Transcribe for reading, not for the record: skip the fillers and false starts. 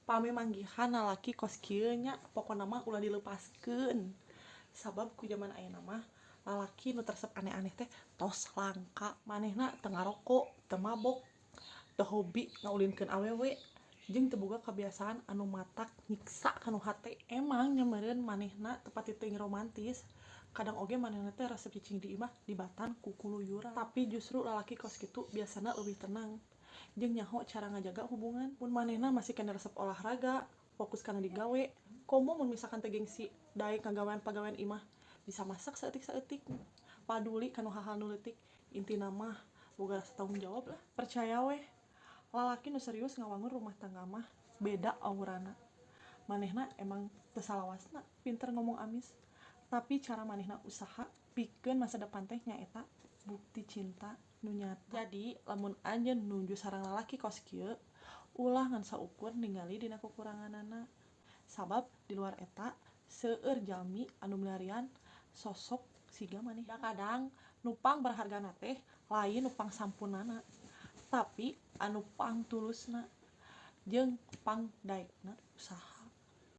pami manggihan lalaki kos kieu nya pokona mah ulah dilepaskeun. Sabab ku zaman ayeuna mah lalaki nu tersep aneh-aneh teh tos langka, manehna teu ngarokok, teu mabok, teu hobi ngaulinkeun awewe, jeung teu boga kebiasaan anu matak nyiksa kanu hate. Emang nya meureun manehna teu pati teuing romantis, kadang oge manehna teh resep cicing di imah dibatan ku kuluyuran. Tapi justru lalaki kos kitu biasana leuwih tenang jeung nyaho cara ngajaga hubungan. Mun manehna masih kena resep olahraga, fokus kana digawe, komo mun misalkan teu gengsi daek ngagawean-pagawean imah, bisa masak saeutik-saeutik, paduli kanu hal-hal nu leutik. Intina mah boga rasa tanggung jawab lah. Percaya weh, lalaki nu serius ngawangun rumah tangga mah beda aurana. Manehna emang teu salawasna pinter ngomong amis, tapi cara manehna usaha pikeun masa depan teh nyaeta bukti cinta nu nyata. Jadi lamun anjeun nuju sareng lalaki kos kieu, ulah ngan saukur ningali dina kekuranganana. Sabab di luar eta seueur jalmi anu milarian sosok siga maneh. Kadang nupang berhargana teh lain nupang sampunana, tapi anu pang tulusna jeung pang daekna usaha.